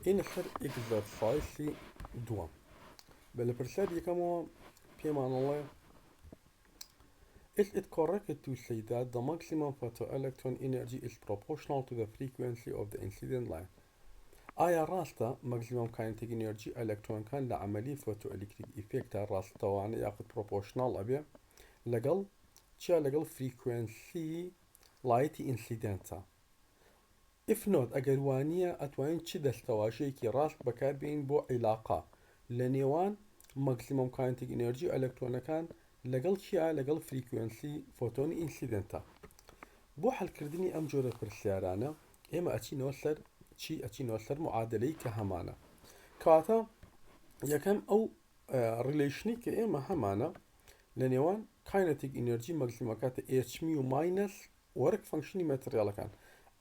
این سەر ئێکزەرسایسی دووەم بە لە پرسیار یەکەمەوە پێمانەڵێ Is it correct to say that the maximum photoelectron energy is proportional to the frequency of the incident line? ئایا ڕاستە مەکسیمەم کاینتیک ئینەرژی ئەلەکترۆنەکان لە عەمەلی فۆتۆئەلکتریک ئیفێکتە ڕاستەوانە یاخود پرۆپۆرشناڵ ئەبێ لەگەڵ چیا لەگەڵ فریکوێنسی لایتی ئینسیدنتە؟ If not ئەگەر وانییە ئەتوانین چ دەستەواشەیەکی ڕاست بەکاربێنین بۆ عیلاقە لە نێوان مەکسیمەم کاینتیک ئینەرژی ئەلەکترۆنەکان لەگەڵ چیا لەگەڵ فریکوێنسی فۆتۆنی ئینسیدنتە. بۆ حەلکردنی ئەم جۆرە پرسیارانە ئێمە ئەچینەوە سەر چی ئەچینەوە سەر معادلەی کە هەمانە کاتە یەکەم ئەو ڕیلیشنی کە ئێمە هەمانە لە نێوان کاینەتیک ئینەرژی مەکسیمەکاتە ئێچمی و ماینەس وەرک فەنکشنی مەتریالەکان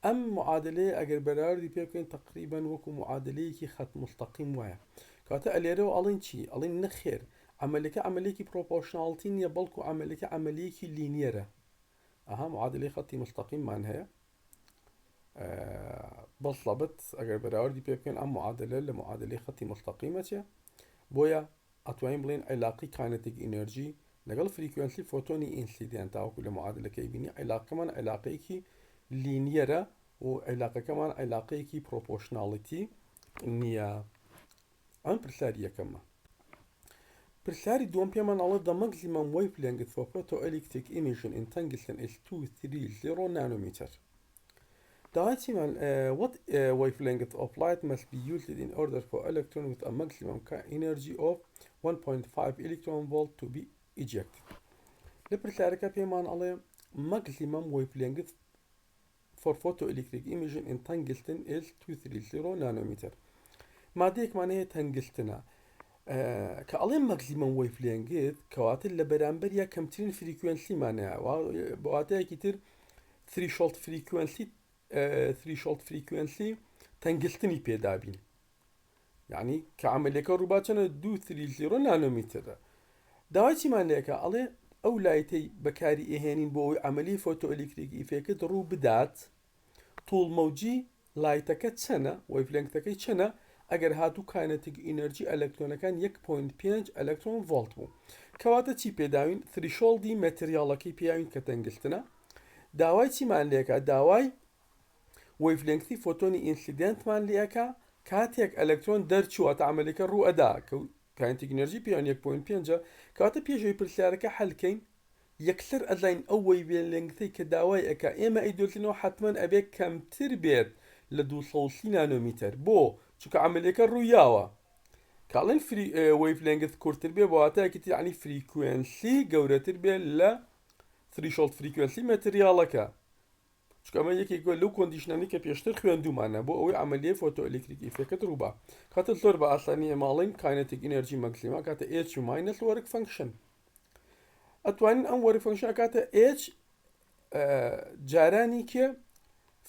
ئەم معادلەیە ئەگەر بەراوردی پێ بکەین تقریبان وەکو معادلەیەکی خەت مستەقیم وایە کاتە ئەلێرەوە ئەڵین چی ئەڵین نەخێر عملەکە عملێکی پرۆپۆرشناڵتی نییە بەڵکو عملەکە عملەیەکی لینیەرە ئەها معادلەی خەتی مستەقیممان هەیە بەڵڵەبت ئەگەر بەراوردی پێ بکەین ئەم معادلە لە معادلەی خەتی مستەقیمە چێ بۆیە ئەتوانین بڵێن عیلاقی کاینەتیک ئینەرژی لەگەڵ فریکوێنسی فۆتۆنی ئینسیدنت تاوەکو لە معادلەکەی بینی عیلاقەمان عیلاقەیەکی لینیەرە و عیلاقەکەمان عیلاقەیەکی پرۆپۆرشناڵیتی نییە. ئەم پرسیاری یەکەمە. پرسیاری دووەم پێمان ئەڵێ the maximum wavelength for photoelectric emission in tungsten is 230 nanometer. داواتیمان what wavelength of light must be used in order for electron with a maximum energy of 1.5 electron volt to be ejected. لە پرسیارەکە پێمان ئەڵێ maximum wavelength for photoelectric emission in tungsten is 230 nanometer. مادەیەکمان هەیە تەنگستنە کە ئەڵێن مەکسیمەم وەیڤلێنگت کەواتر لە بەرامبەر کەمترین فریکوێنسیمانەیە بەواتەیەکی تر threshold frequency تەنگستنی پێدابین یعنی کە عملەکە ڕووباچەنە 230 نانۆمیترە داوای چیمان لێکە ئەڵێ ئەو لایتەی بەکاری ئێهێنین بۆ ئەوی عملی فۆتۆئەلکتریک ئیفێکت ڕوو بدات توڵ مەوجی لایتەکە چەنە وەیڤلێنگتەکەی چەنە ئەگەر هاتوو کاینەتیک ئینەرژی ئەلەکترۆنەکان 1.5 ئەلەکترۆن ڤۆڵت بوو کەواتە چی پێداوین تریشۆڵدی مەتریاڵەکەی پێیاوین کە تەنگستنە داوای چیمان لێکە داوای وەیڤلێنگتی فۆتۆنی ئینسیدنتمان لێکە کاتێک ئەلەکترۆن دەرچووە عملەکە ڕوو ئەدا کاینەتیک ئینەرژی پێیان 1.5 کاتە پێشەوەی پرسیارەکە حەلکەین یەکسەر ئەزاین ئەو وەیڤلێنگتەی کە داوای ئەکا ئێمە ئەیدۆزینەوە حتمەن ئەبێ کەمتر بێت لە 230 نانۆمیتر بۆ چونکە عملەکە ڕوویاوە کاڵێن وەیڤلێنگت کورتتر بێ بەواتایەکی یعنی فریکوێنسی گەورەتر بێت لە threshold frequency مەتریاڵەکە چونکە ئەمە یەکێک لەو کۆندیشنانی کە پێشتر خوێندومانە بۆ ئەوەی عملیە فۆتۆئەلکتریک ئیفێکت ڕووبا کاتە زۆر بە ئاسانی ئێماڵین کاینەتیک ئینەرژی مەکسیما کاتە h و ماینەس وەرک فەنکشن ئەتوانین ئەم وەرک فەنکشن کاتە h جارانی کێ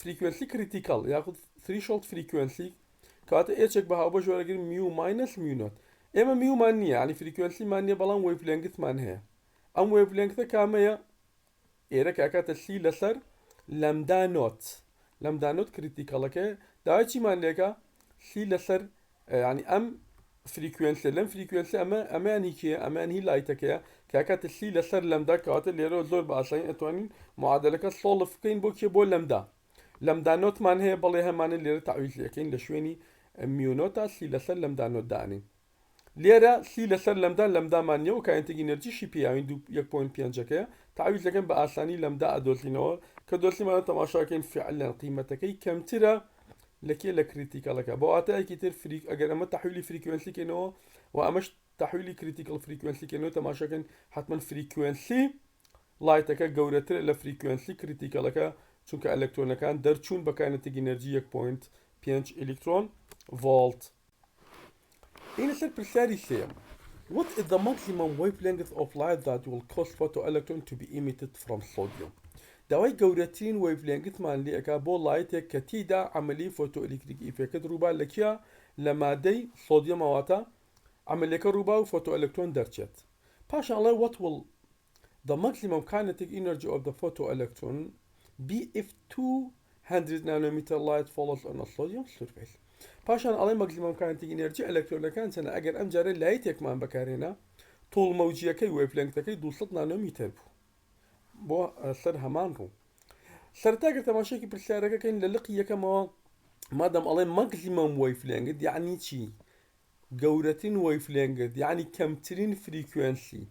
فریکوێنسی کریتیکەڵ یاخود threshold frequency کاتە ئێچێک بە هاوبەش وەرەگرین میو ماینەس میونۆت ئێمە میومان نییە عنی فریکوێنسیمان نییە بەڵام وەیڤلێنگتمان هەیە ئەم وەیڤلێنگتە کامەیە ئێرە کاکاتە سی لەسەر لەمدا نۆت کریتیکەڵەکە داوای چیمان لێکە سی لەسەر ینی ئەم فریکوێنسە لەم فریکوێنسی ئەمانی کێ ئەمانی لایتەکەیە کاکاتە سی لەسەر لەمدا کەواتە لێرەوە زۆر بە ئاسانی ئەتوانین معادلەکە سۆڵف بکەین بۆ کێ بۆ لەمدا نۆتمان هەیە بەڵێ هەمانە لێرە تەعویزەکەین لە شوێنی میونۆتا سی لەسەر لەمدا نۆت دانین لێرە سی لەسەر لەمدامان نیە و کاینەتیک ئینەرژیشی پێیاوین 1.5ەکەیە تەعویزەکەن بە ئاسانی لەمدا ئەدۆزینەوە کە دۆسیمانە تەماشاکەین فعلەن قیمەتەکەی کەمترە لەکێ لە کریتیکەڵەکە بە واتایەکی تر ئەگەر ئەمە تەحویلی فریکوێنسیکەنەوە و ئەمەش تەحویلی کریتیکەڵ فریکوێنسیکەنەوە تەماشاکەن حتمما فریکوێنسی لایتەکە گەورەتر لە فریکوێنسی کریتیکەڵەکە چونکە ئەلەکترۆنەکان دەرچوون بە کاینەتیک ئینەرژی 1.5 ئەلکترۆن ڤۆڵت. اینە سەر پرسیاری سێم. What is the maximum wavelength of light that will cause photoelectron to be emitted from sodium? داوای گەورەترین وەیڤلێنگتمان لێکا بۆ لایتێک کە تیدا عملی فۆتۆئەلکتریک ئیفێکت ڕووبا لەکیە لە مادەی سۆدیەمەواتە عملەکە ڕووبا و فۆتۆئەلکترۆن دەرچێت پاشانڵێ what will the maximum kinetic energy of the photoelectron be if 200 nanometer light falls on a sodium surface پاشان ئەڵێ مەکسیمەم کانتی ئینەرجی ئەلکترۆنەکان چەنە ئەگەر ئەم جارە لایتێکمان بەکارێنا تۆڵ مەوجیەکەی وێڤلێنگەکەی 200 نانۆمیتر بوو بۆ سەر هەمان ڕوو سەرتاگە تەماشێکی پرسیارەکەکەین لە لقی یەکەمەوە مادەم ئەڵێ مەکسیمەم وێڤلێنگت یعنی چی گەورەترین وێڤلێنگت یعنی کەمترین فریکوێنسی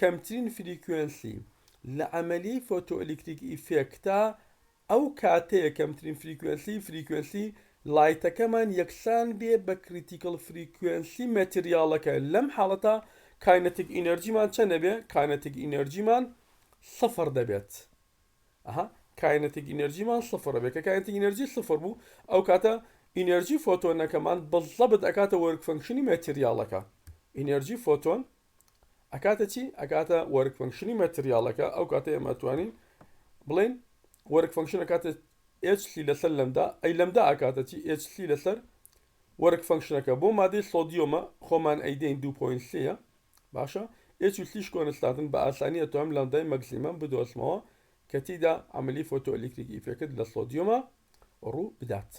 کەمترین فریکوێنسی لە عەمەلیەی فۆتۆئەلکتریک ئیفێکتە ئەو کاتەیە کەمترین فریکوێنسی لایتەکەمان یەکسان بێ بە کریتیکل فریکوێنسی مەتریالەکە لەم حاڵەتە کاینەتیک ئینەرجیمان چەندە بێ کاینەتیک ئینەرجیمان سفر دەبێت کاینەتیک ئینەرجیمان سفر بێت کە کاینەتیک ئینەرجی سفر بوو ئەو کاتە ئینەرجی فۆتۆنەکەمان بەڵزەبت ئەکاتە وەرک فەنکشنی مەتریالەکە ئینەرجی فۆتۆن ئەکاتە چی ئەکاتە وەرک فەنکشنی مەتریالەکە ئەو کاتە ئێمە توانین بڵێن وەرک فەنکشن ئەکاتە HC لەسەر لەمدا ئەی لەمدا ئاکاتە چی HC لەسەر وەرک فەنکشنەکە بۆ مادەی سۆدیۆمە خۆمان ئەیدەین 2.3 باشە HCش کۆنستاتن بە ئاسانی ئەتوانم لەمدای مەکسیمەم بدۆزمەوە کە تیدا عەمەلی فۆتۆئەلکتریک ئیفێکت لە سۆدیۆمە ڕوو بدات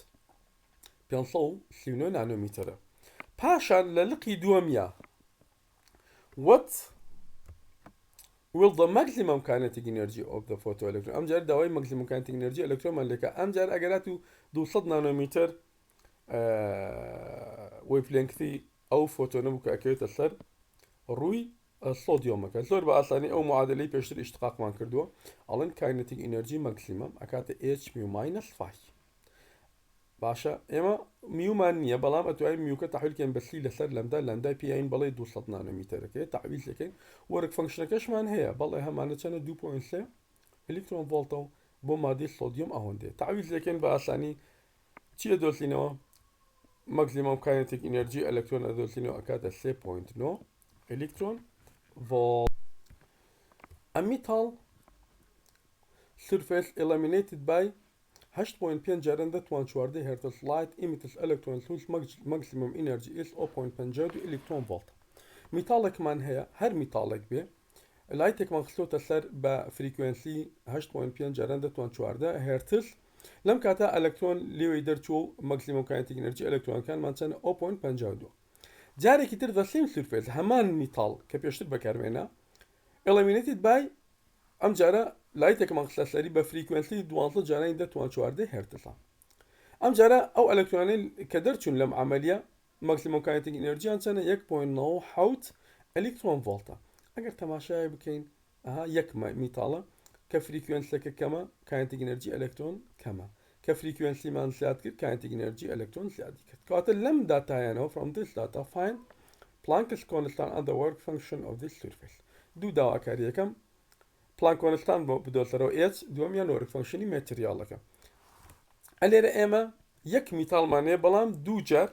539 نانۆمیترە پاشان لە لقی دووەمیە What will the maximum kinetic energy of the photoelectron ئەم جار داوای maximum kinetic energy ئەلکترۆنمان لێکە ئەم جار ئەگەرات و 200 نانۆمیتر وێڤلێنگتی ئەو فۆتۆنە بوو کە ئەکەوێتە سەر ڕووی سۆدیۆمەکە زۆر بە ئاسانی ئەو معادلەی پێشتر ئیشتقاقمان کردووە ئەڵێن kinetic energy maximum ئەکاتە h-5 باشە ئێمە میومان نییە بەڵام ئەتوانین میوکە تەحویلکەین بەسی لەسەر لەمدا لەمدای پێین بەڵێ 200 نانۆمیترەکەی تەحویلەکەین وەرک فەنکشنەکەشمان هەیە بەڵێ هەمانە چەنە 2.3 ئەلکترۆن ڤۆڵتە و بۆ مادەی سۆدیۆم ئەوەندێ تەحویلەکەین بە ئاسانی چی ئەدۆزینەوە مەکسیمەم کاینەتیک ئینەرجی ئەلکترۆن ئەدۆزینەوە ئەکاتە 3.9 ئەلکترۆن ڤۆڵت A metal surface illuminated by 8.5 جاران دەتوان 14 هرتز light emits electrons whose maximum energy is 0.5 electron volt میتاڵێکمان هەیە هەر میتاڵێک بێ لایتێکمان خستۆتە سەر بە فریکوێنسی 8.5 جاران دەتوان 14 هرتز لەم کاتە ئەلکترۆن لێوەی دەرچوو و مەکسیمۆم کاینەتیک ئەنەرجی ئەلکترۆنەکانمان چەندە 0.52 جارێکی تر the same surface هەمان میتاڵ کە پێشتر بەکارمێنا illuminated by ئەم جارە لایتێکمان خستە سەری بە فریکوێنسی 12 جارانی دەتوان 14 هرتزە ئەم جارە ئەو ئەلکترۆنەی کە دەرچوون لەم عەمەلیە مەکسیمۆم کاینەتیک ئەنەرجیان چەندە 1.97 ئەلکترۆن ڤۆڵتە ئەگەر تەماشای بکەین یەک میتاڵە کە فریکوێنسەکە کەمە کاینەتیک ئەنەرجی ئەلکترۆن کەمە کە فریکوێنسیمان زیاد کرد کاینەتیک ئەنەرجی ئەلکترۆن زیادی کرد کاتە لەم داتایانەوە from this data find Planck's constant and the work function of this surface دوو داواکاری یەکەم پلانک کۆنستان بۆ بدۆسەرەوە H دووەمیان وەرک فەنکشنی مەتریالەکە ئەلێرە ئێمە یەک میتاڵمانەیە بەڵام دوو جار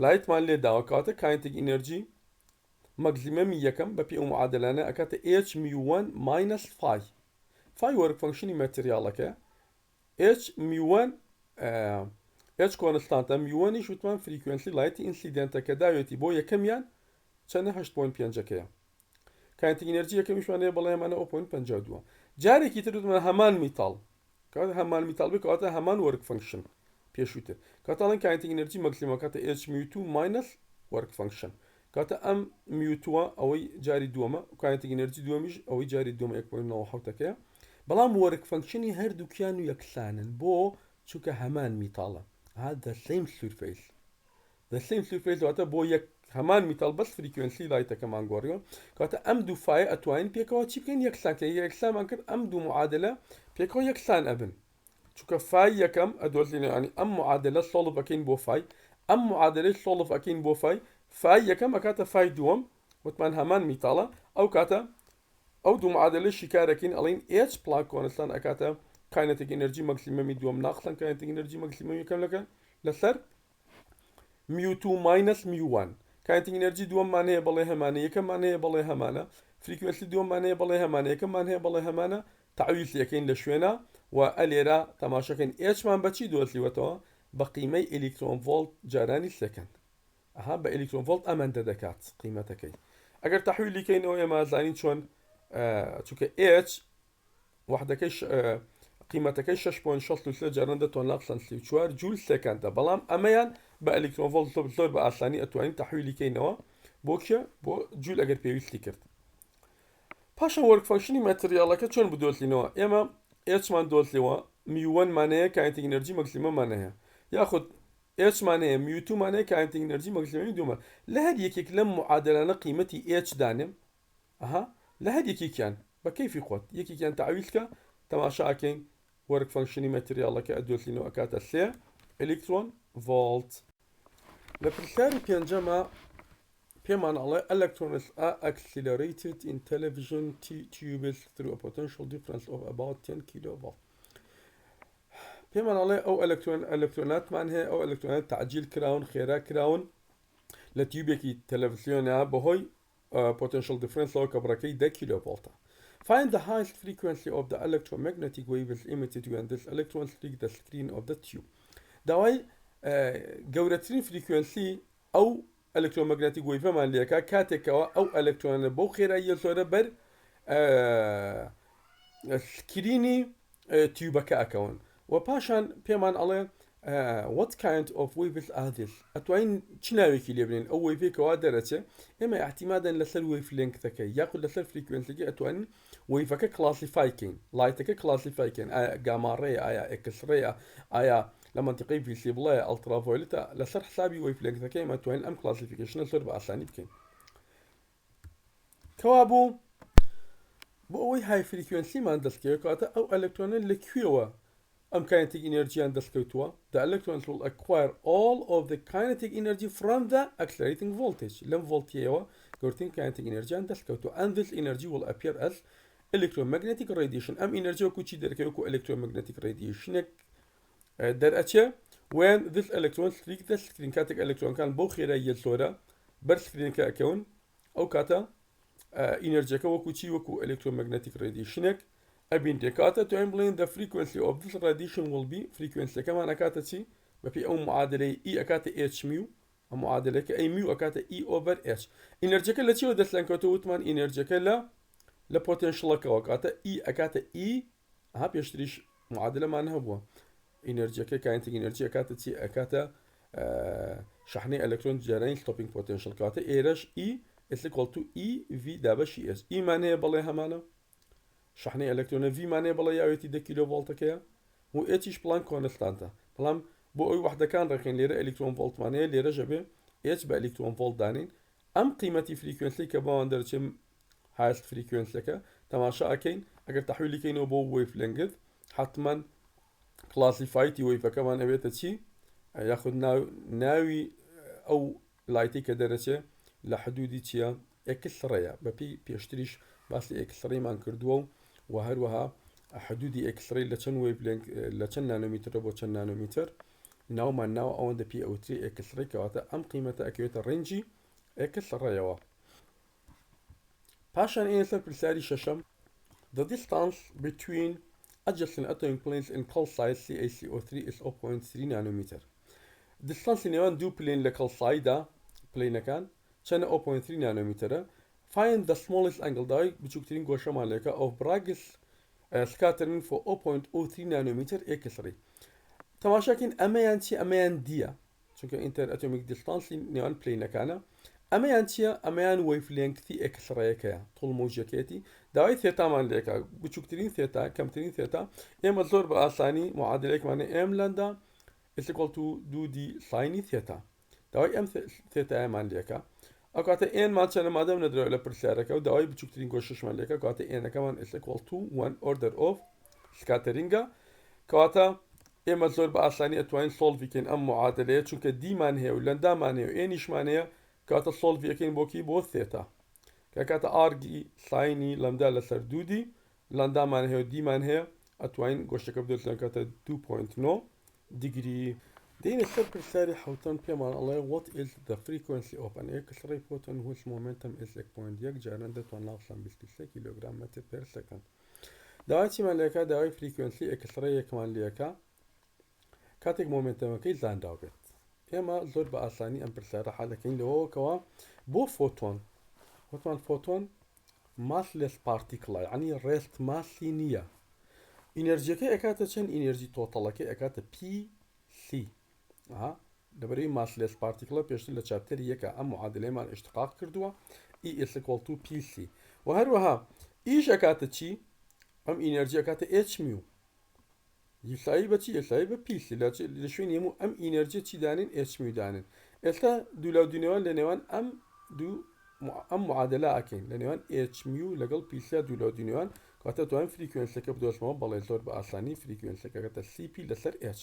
لایتمان لێ داوە کاتە کاینەتیک ئینەرجی مەکسیمەمی یەکەم بە پێ ئەو معادلانە ئەکاتە h mu1 minus phi وەرک فەنکشنی مەتریالەکە h mu1 h کۆنستانتە mu1 وتمان فریکوێنسی لایتی ئینسیدنتە کە داوێتی بۆ یەکەمیان چەندە 8.5ەکەیە کاینەتیک ئینەرجی یەکەمیشوانەیە بەڵێ ئەمانە 0.52 جارێکی تر وتمان هەمان میتاڵ کاتە هەمان میتاڵ بێت کاتە هەمان وەرک فەنکشن پێشووتر کاتەڵێن کاینەتیک ئینەرجی مەکسیمەم کاتە h mu2 minus وەرک فەنکشن کاتە ئەم میوتووە ئەوەی جاری دووەمە کاینەتیک ئینەرجی دووەمیش ئەوەی جاری دووەمە 1.97ەکەیە بەڵام وەرک فەنکشنی هەردووکیان و یەکسانن بۆ چونکە هەمان میتاڵە the same surface واتە بۆ یەک هەمان میتاڵ بەس فریکوێنسی لایتەکەمان گۆڕیەوە کاتە ئەم دوو فایە ئەتوانین پێکەوە چی بکەین یەکسان کە یەکسانمان کرد ئەم دوو معادلە پێکەوە یەکسان ئەبن چونکە فای یەکەم ئەدۆزینە ینی ئەم معادلە سۆڵف ئەکەین بۆ فای ئەم معادلەی سۆڵف ئەکەین بۆ فای یەکەم ئەکاتە فای دووەم وتمان هەمان میتاڵە ئەو کاتە ئەو دوو معادلە شیکارەکەین ئەڵین h پلاک کۆنستان ئەکاتە کاینەتیک ئەنەرجی مەکسیمەمی دووەم ناقسەن کاینەتیک ئەنەرجی مەکسیمەمی یەکەم لەسەر mu2 minus mu1 کاینەتیک ئەنەرجی دووەممان هەیە بەڵێ هەمانە یەکەممان هەیە بەڵێ هەمانە فریکوێنسی دووەممان هەیە بەڵێ هەمانە یەکەممان هەیە بەڵێ هەمانە تعویض یەکەین لە شوێنە و ئەلێرە تەماشەکەین h-مان بەچی دۆزیوەتەوە بە قیمەی ئەلکترۆن ڤۆڵت جارانی سەکەند بە ئەلکترۆن ڤۆڵت ئەمەندە دەکات قیمەتەکەی ئەگەر تەحویلیکەینەوە ئێمە زانین چۆن چونکە h وحدەکەی قیمەتەکەی 6.63 جاران دەتوان ناقسەن 34 جول سەکەندە بەڵام ئەمەیان بە ئەلکترۆن ڤۆڵت زۆر بە ئاسانی ئەتوانین تەحویلی کەینەوە بۆکیە بۆ جوول ئەگەر پێویستی کرد. پاشان وەرک فانکشنی ماتریالەکە چۆن بدۆزینەوە؟ ئێمە ئێچمان دۆزیەوە میوەنمانەیە کاینتیک ئەنەرژی مەکسیمەمانەیە، یاخود ئێچمانەیە میوتومانەیە کاینتیک ئەنەرژی مەکسیمەمی دوومە. لە هەر یەکێک لەم معادلانە قیمەتی ئێچ دانێم لە هەر یەکێکیان بە کەیفی خۆت یەکێکیان تەعویلکە تەماشاکەین وەرک فانکشنی ماتریالەکە ئەدۆزینەوە کاتە 3 ئەلکترۆن ڤۆڵت. لە پرسیاری پێنجەمە پێمان ئەڵێ electrons are accelerated in television tubes through a potential difference of about 10 kV. پێمان ئەڵێ ئەو ئەلکترۆناتمان هەیە، ئەو ئەلکترۆنات تعجیل کراون خێرا کراون لە تیوبێکی تەلەڤیزیۆنە بەهۆی potential difference ئەوە کە بڕەکەی 10 kV. Find the highest frequency of the electromagnetic waves emitted when this electron streak the screen of the tube. داوای گەورەترین فریکوێنسی ئەو ئەلکترۆمەگنەتیک وەیڤەمان لێکا کاتێکەوە ئەو ئەلکترۆنە بەو خێراییە زۆرە بەر سکرینی تیوبەکە ئەکەون. و پاشان پێمان ئەڵێ what kind of waves are this؟ ئەتوانین چ ناوێکی لێ بنین ئەو وەیڤێکەوە دەرەچێ ئێمە احتیمادەن لەسەر وەیڤ لێنگەکەی یاخود لەسەر فریکوێنسیەکە ئەتوانین وەیڤەکە کلاسیفایکەین، لایتەکە کلاسیفایکەین، ئایا گاماڕەیە، ئایا ئێکسڕەیە، ئایا لە منطقەی ڤیسیبڵەیە، ئەڵترافۆیلتە. لەسەر حسابی وەیڤ لێنگەکەی ئێمە توانین ئەم کلاسیفیکیشنە زۆر بە ئاسانی بکەین. کەوا بوو بۆ ئەوەی های فریکوێنسیمان دەستکەوێت کاتە ئەو ئەلکترۆنە لەکوێوە ئەم kinetic ئینەرژیان دەستکەوتووە. The electrons will acquire all of the kinetic energy from the accelerating voltage. لەم ڤۆڵتیەوە گەورەترین kinetic ئینەرژیان دەستکەوتووە. And this energy will appear as electromagnetic radiation. ئەم ئینەرژی وەکو چی دەرەکەوێت وەکو electromagnetic radiationێک دەرئەچێ when this electron streak the screen. کاتێک ئەلکترۆنەکان بەو خێراییە زۆرە بەر سکرینەکە ئەکەون ئەو کاتە ئینەرژیەکە وەکو چی وەکو electromagnetic radiationێک ئەبین دێکاتە توانین بڵێن the frequency of this radiation will be فریکوێنسیەکەمان ئەکاتە چی بەپێی ئەو معادلەی E ئەکاتە h میو، ئەم معادلەکە ئەی میو ئەکاتە E over h. ئینەرژیەکە لە چیەوە دەستلانکەوتە وتمان ئینەرژیەکە لە پۆتێنشڵەکەەوە کاتە E ئەکاتە E پێشتریش معادلەمان هەبووە ئینەرژیەکە کاینتیک ئینەرژی ئەکاتە چی ئەکاتە شحنەی ئەلکترۆن جێرانی ستۆپینگ پۆتێنشڵ کاتە ئێرەش E is equal to E V دابەشی S. E مان هەیە بەڵێ هەمانە شحنەی ئەلکترۆنە V مانێ بەڵێ یاوێتی 10 کیلۆڤۆڵتەکەیە و Hیش پڵان کۆنستانتە. بەڵام بۆ ئەوی وحدەکان ڕێکین لێرە ئەلکترۆن ڤۆڵتمانەیە لێرە ژەبێ H بە ئەلکترۆن ڤۆڵت دانین. ئەم قیمەتی فریکوێنسی کە باوان دەرچێم هایست فریکوێنسیەکە تەماشا ئەکەین ئەگەر تەحویلیکەینەوە بۆ وەیڤ لێنگت حتمما کلاسیفایتی وەیڤەکەمان ئەوێتە چی یاخود ناوی ئەو لایتی کە دەرەچێ لە حدودی چییە ئێکسڕەیە بەپی پێشتریش باسی ئێکسڕەیمان کردووە و هەروەها حدودی ئێکسڕی لە چەند وەیڤ لە چەند نانۆمیترە بۆ چەند نانۆمیتر ناومان ناوە ئەوەندە پێ ئەوتری ئێکسڕی کەواتە ئەم قیمەتە ئەکەوێتە ڕێنجی ئێکسڕەیەوە. پاشان ئێنە سەر پرسیاری شەشەم the distance between adjacent atomic planes in calcite CaCO3 is 0.3 nanometer. دیستانسی نێوان دوو پلین لە کەڵسایدا پلینەکان چەنە 0.3 نانۆمیترە. Find the smallest angle داوای بچووکترین گۆشەمان لێکە of Bragg's scattering for 0.03 نانۆمیتر ئێکسڕی. تەماشاکەین ئەمەیان چی ئەمەیان دیە چونکە ئینتەر ئەتۆمیک دیستانسی نێوان پلینەکانە. ئەمەیان چییە ئەمەیان وەیڤ لێنگتی ئێکسڕەیەکەیە توڵ مۆژەکێتی داوای ثێتامان لێکە بچووکترین ثێتا کەمترین ثێتا ئێمە زۆر بە ئاسانی معادلەیەکمانە ئێم لەندا ئسیکۆڵ تو دوودی ساینی ثێتا داوای ئەم ثێتایەمان لێکە ئەو کاتە ئێنمان چەنە مادەم نەدرەوە لە پرسیارەکە و داوای بچووکترین گۆشەشمان لێکە کاتە ئێنەکەمان ئسیکۆڵ تو 1 order of سکاتەرینگە کەواتە ئێمە زۆر بە ئاسانی ئەتوانین سۆڵڤیکەین ئەم معادلەیە چونکە دیمان هەیە و لەندامان هەیە و ئێنیشمان هەیە کاتە سۆڵڤیەکەین بۆکی بۆ ثێتا کە کاتە ئارگی ساینی لەمدا لەسەر دوودی لەندامان هەیە و دیمان هەیە ئەتوانین گۆشتەکە بدۆزین کاتە 2.9 دیگری. دێنە سەر پرسیاری حوتەن پێمان ئەڵێ what is the frequency of an X-ray photon whose momentum is 1.1 جاران دەتوان 923 کیلۆگرام مەتر پێر سەکەند. داوای چیمان لێکە داوای فریکوێنسی ئەکسڕەیەکمان لێکە کاتێک مۆمنتەمەکەی زانراو بێت. ئێمە زۆر بە ئاسانی ئەم پرسیارە حالەکەین لەوەکەوە بۆ فۆتۆن وتمان فۆتۆن ماسلس پارتیکڵە یعنی ڕێست ماسی نییە. ئینەرژیەکەی ئەکاتە چەند ئینەرژی تۆتەڵەکەی ئەکاتە PC لەبەرەوەی ماسلێس پارتیکڵە پێشتر لە چاپتەری یەکە ئەم معادلەیەمان اشتقاق کردووە E is equal to PC و هەروەها ئیش ئەکاتە چی ئەم ئینەرجی ئەکاتە H میو یسایی بەچی یسایی بە پیسی لە شوێن هەموو ئەم ئینەرجی چی دانین H میو دانن ئێستا دوو دونێوان لە نێوان ئەم معادلە ئەکەین لە نێوان H میو لەگەڵ پیسیا دوو دونێوان کاتە توانین فریکوێنسەکە بدۆزمەوە بەڵێ زۆر بە ئاسانی فریکوێنسەکەکەتە CP لەسەر H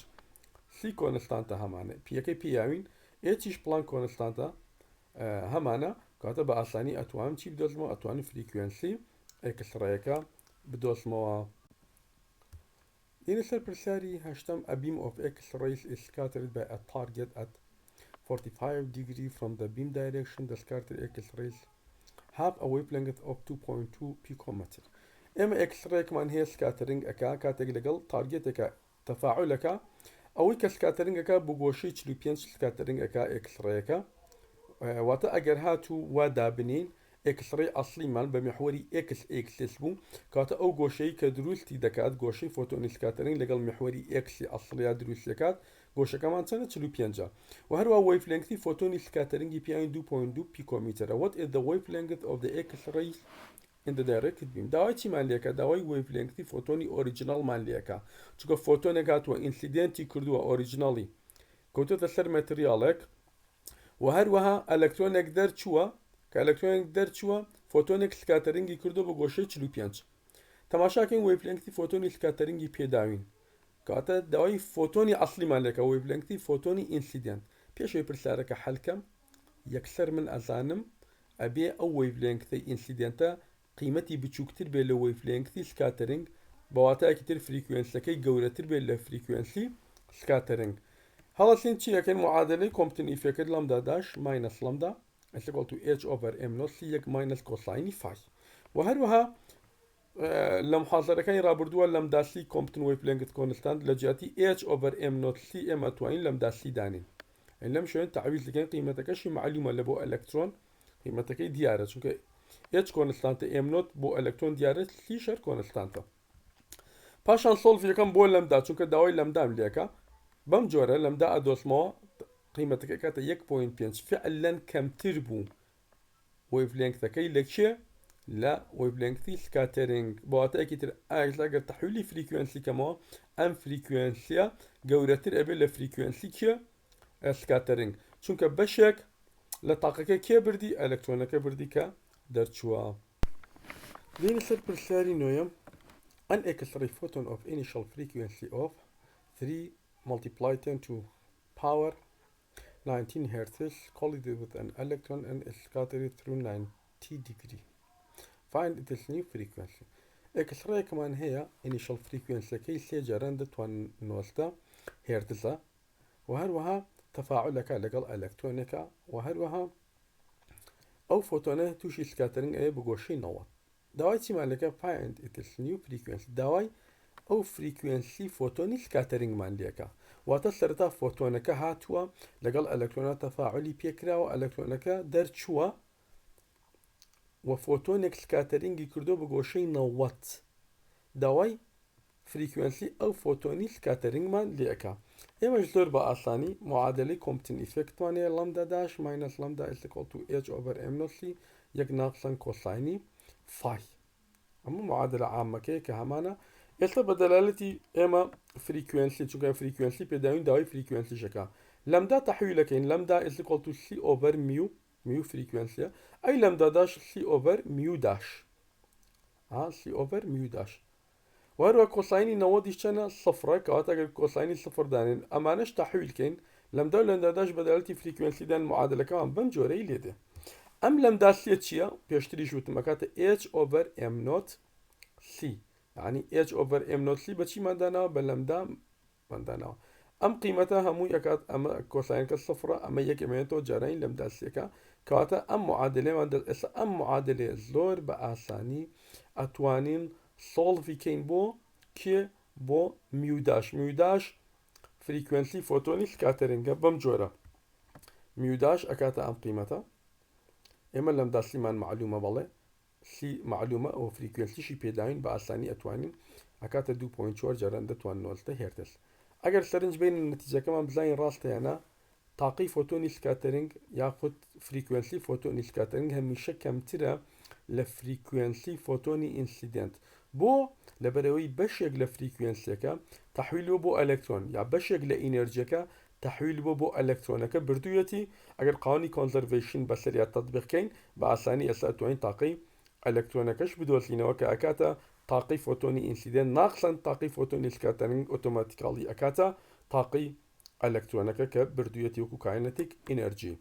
سی کۆنستانتە هەمانە پیەکەی پیاوین ئێچیش پلان کۆنستانتە هەمانە کاتە بە ئاسانی ئەتوانم چی بدۆزمەوە ئەتوانین فریکوێنسی ئێکسڕەیەەکە بدۆزمەوە لەسەر پرسیاری هەشتم a beam of X-rays is scattered by a target at 45 degree from the beam direction. The scattered X-rays have a wavelength of 2.2 picometer. ئێمە X-rayمان هەیە سکاترنگ ئەکا کاتێک لەگەڵ تارگێتێکە تەفاعولەکە ئەوەی کە سکاترنگەکە بۆ گۆشەی 45 سکاترنگەکە X-rayەکە واتە ئەگەر هاتوو وا دابنین ئێکسڕێ ئەسلیمان بە میحوەری XXS بوو کاتە ئەو گۆشەی کە دروستی دەکات گۆشەی فۆتۆنی سکاترنگ لەگەڵ میحوەری ئەکسی ئەسڵیا دروست دەکات گۆشەکەمان چەندە 45 و هەروە وەیڤلێنگتی فۆتۆنی سکاترنگی پیاوین 2.2 پیکۆمیترە what is the wavelength of the X-rays in the directed beam داوای چیمان لێکە داوای وەیڤلێنگتی فۆتۆنی ئۆریجیناڵمان لێکە چونکە فۆتۆنێک هاتووە ئینسیدنتی کردووە ئۆریجیناڵی کەوتۆتە سەر مەتریاڵێک و هەروەها ئەلەکترۆنێک دەرچووە کە ئەلەکترۆنێک دەرچووە فۆتۆنێک سکاترنگی کردو بە گۆشەی 45 تەماشاکەین وەیڤلێنگتی فۆتۆنی سکاترنگی پێداوین کاتە داوای فۆتۆنی ئەسلیمان لێکە وەیڤلێنگتی فۆتۆنی ئینسیدنت پێشەوەی پرسیارەکە حەلکەم یەکسەر من ئەزانم ئەبێ ئەو وەیڤلێنگتەی ئینسیدنتە قیمەتی بچووکتر بێت لە وەیڤلێنگتی سکاترنگ بەواتایەکی تر فریکوێنسەکەی گەورەتر بێت لە فریکوێنسی سکاترنگ هەڵەسین چی یەکەن معادلەی کۆمپتن ئیفەکەت لەمدا داش ماینەس لەمدا is equal to H over M not C یەک ماینەس کۆساینی فای و هەروەها لە محاضەرەکانی ڕابردووە لەمدا C کۆمپتن وەیڤلێنگت کۆنستانت لە جیاتی H over M not C ئێمە توانین لەمدا C دانین لەم شوێن تعویز دەکەین قیمەتەکەشی معلومە لە بۆ ئەلەکترۆن قیمەتەکەی دیارە چونکە H کۆنستانتە M not بۆ ئەلەکترۆن دیارە C شەر کۆنستانتە پاشان سۆڵڤ یەکەم بۆ لەمدا چونکە داوای لەمدام لێکە بەم جۆرە لەمدا ئەدۆسمەوە قیمەتەکە کاتە 1.5 فعلەن کەمتر بوو وەیڤلێنگتەکەی لە کێ لە وەیڤلێنگتی سکاترنگ بەواتایەکی تر ئاگەر تەحویلی فریکوێنسی کەمەوە ئەم فریکوێنسیە گەورەتر ئەبێت لە فریکوێنسی کێ سکاترنگ چونکە بەشێک لە تاقەکە کێ بردی ئەلەکترۆنەکە بردی کە دەرچووە دێنە سەر پرسیاری نوێیەم an X-ray photon of initial frequency of 3 multiplied 10 to power 19 Hz collided with an electron and is scattered through 90 degree. Find its new frequency. X-ray كمان هي initial frequency كي سيجران دتوان نوستا هرتزا وهروها تفاعلك لقل الكترونيكا وهروها او فوتونه توشي سكاترينج اي بغوشي نوات داوای چی مالکە find its new frequency داوای ئەو فریکوێنسی فۆتۆنی سکاترینگمان لێکە واتە سەرتا فۆتۆنەکە هاتووە لەگەڵ ئەلەکترۆنە تەفاعلی پێکراوە ئەلەکترۆنەکە دەرچووە و فۆتۆنێک سکاترینگی کردو بە گۆشەی 90 داوای فریکوێنسی ئەو فۆتۆنی سکاترینگمان لێکە ئێمەش زۆر بە ئاسانی معادلەی کۆمپتن ئیفێکتوانەیە لەمدا داش ماینەس لەمدا is equal to H over M not C یەک ناقسەن کۆساینی فای ئەمە معادلە عامەکەی کە هەمانە ئێستا بە دەلالەتی ئێمە فریکوێنسی چونکە فریکوێنسی پێداوین داوای فریکوێنسیشەکە لەمدا تەحویلەکەین لەمدا is equal to C over میو فریکوێنسیە ئەی لەمدا داش C over میو داش C over میو داش وهروە کۆساینی 90 چەنە سفرە کەواتە ئەگەر کۆساینی سفر دانین ئەمانەش تەحویلکەین لەمدا و لەمدا داش بە دەلالەتی فریکوێنسیدان معادلەکەمان بەم جۆرەی لێدێ ئەم لەمدا سێ چییە پێشتریش وتم ئەکاتە H over M not C يعني H over M not C بەچیمان داناوە بە لەمدامان داناوە ئەم قیمەتە هەمووی ئەکات ئەمە کۆساینەکە سفرە ئەمە یەکێمێنێتەوە جارانی لەمدا سێکە کەواتە ئەم معادلەیەمان ئێستا ئەم معادلێ زۆر بە ئاسانی ئەتوانین سۆڵڤیکەین بۆ کێ بۆ میوداش فریکوێنسی فۆتۆنی سکاترینگە بەم جۆرە میوداش ئەکاتە ئەم قیمەتە ئێمە لەمدا سیمان معلومە بەڵێ سی معلومە ئەو فریکوێنسیشی پێداوین بە ئاسانی ئەتوانین ئەکاتە 2.4 جاران دەتوان 90 هێرتز ئەگەر سەرنج بین نەتیجەکەمان بزانین ڕاستەیەنە تاقي فوتوني سكاترينج ياخد فريكوينسي فوتوني سكاترينج هميشه كمترة لفريكوينسي فوتوني انسيدنت بو لبروي بشيك لفريكوينسيكا تحويله بو الكترون يا بشيك لانرجيكا تحويل بو الكترونك بردويتي اگر قانوني كونزرفيشن بسريع التطبيق كين باساني اساتوين تاقي الكترونكش بدوسينا وكاكاتا تاقي فوتوني انسيدنت ناقصا تاقي فوتوني سكاترينج اوتوماتيكالي اكاتا تاقي الكترونك كبردويتي وكو كاينتيك انرجي